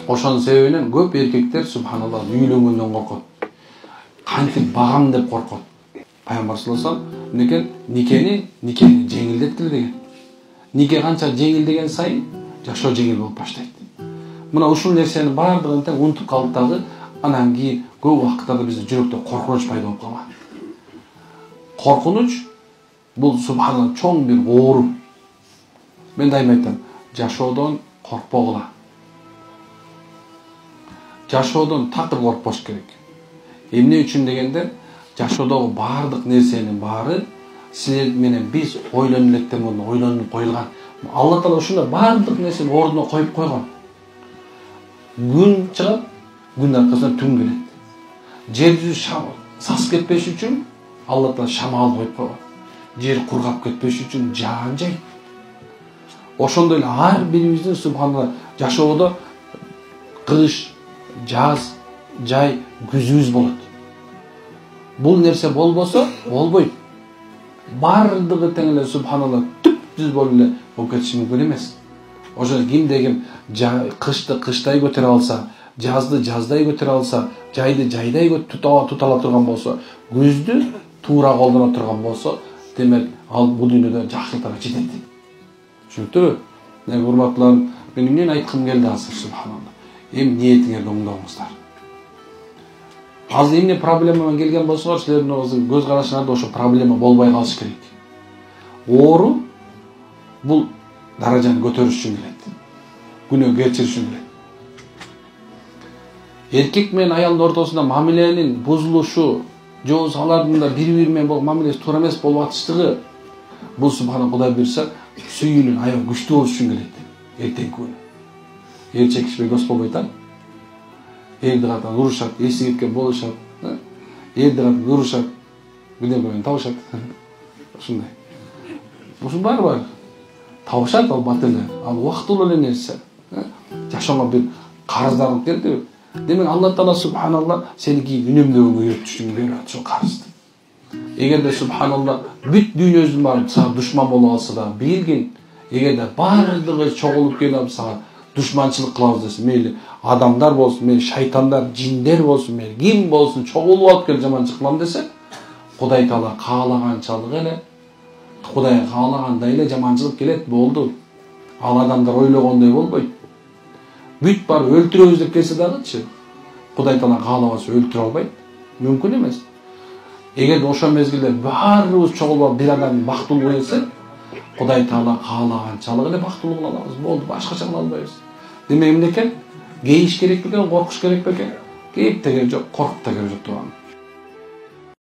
Ошонун себебинен көп эркектер субханалла үйлөнгөндөн коркот. Кантип багам деп коркот. Пайгамбар саллаллаху алейхи вассалам мынекен никени жеңилдеттир деген. Нике канча жеңилдеген сайын жашоо жеңил болуп баштайт. Мына ушул нерсенин бардыгын тең унутуп калып дагы анан кийин көп убакыттарда биздин жүрөктө коркунуч пайда болуп калган. Коркунуч бул субханалла чоң бир оору. Мен дайыма айтам, жашоодон коркпогула. Жашоодон такыр коркпош керек. Эмне үчүн дегенде, жашоодогу бардык нерсенин баары силер менен биз ойлонуп электер муну ойлонуп коюлган. Алла Таала ушунда бардык нерсени ордуна коюп койгон. Күн чыгат, күн аркасынан түн келет. Жер жүзү сасып кетпеш үчүн Алла Таала шамал коюп койгон. Жер кургап кетпеш үчүн жаан жайт. Ошондой эле ар бирибиздин субханалла жашоодо кыш, жаз, жай, күзүбүз болот. Бул нерсе болбосо болбойт. Бардыгы тең эле субханалла түп-түз болуп эле болуп кетиши мүмкүн эмес. Ошо кимде кышты кыштай көтөрө алса, жазды жаздай көтөрө алса, жайды жайдай тутала турган болсо, күздү туура колдоно турган болсо, демек ал бул дүйнөдө жакшылыктарга жетет. Түшүнүктүбү? Урматтууларым, мен эмнени айткым келди азыр субханалла. Ниетиңерди оңдоңуздар. Азыр эмне проблема менен келген болсоңор, силердин көз карашыңарда ошо проблема болбой калыш керек. Оору бул даражаны көтөрүш үчүн келет. Күнөө кечириш үчүн келет. Эркек менен аялдын ортосунда мамиленин бузулушу, же болбосо алардын да бири-бири менен болгон мамилеси туура эмес болуп атыштыгы, бул субханалла Кудай буйрса, сүйүүнүн аябай күчтүү болуш үчүн келет. Эртеңки күнү. Эр чекишпей дос болбойт а? Эрди катан урушат, эси кеткен болушат, эрди катан урушат, бирдеме менен табышат. Ушундай. Ушун бар. Табышат албатты эле. Ал убактылуу эле нерсе. Жашоого бир карыздардык келди. Демек Алла Таала субханалла сеники үнөмдөгөнгө үйрөтүшүн берип ошол карызды. Эгерде субханалла бүт дүйнөбүздүн баары сага душман болуп алса да билгин, эгерде бардыгы чогулуп келип сага душманчылык кылабыз десе, мейли адамдар болсун, мейли шайтандар, жиндер болсун, мейли ким болсун чогулуп алып келип жаманчылык кылам десе, Кудай Таала каалаганчалык эле, Кудай каалагандай эле жаманчылык келет, болду. Ал адамдар ойлогондой болбойт. Бүт бар өлтүрөбүз деп келсе дагычы, Кудай Таала каалабаса өлтүрө албайт. Мүмкүн эмес. Эгерде ошол мезгилде баарыбыз чогулуп бир адам бактылуу болсо, Кудай Таала каалаганчалык эле бактылуу кыла алабыз. Болду, башкача кыла албайбыз. Демек эмне экен? Кейиш керек бекен, коркуш керек бекен? Кейип да керек жок, коркуп да керек жок турган.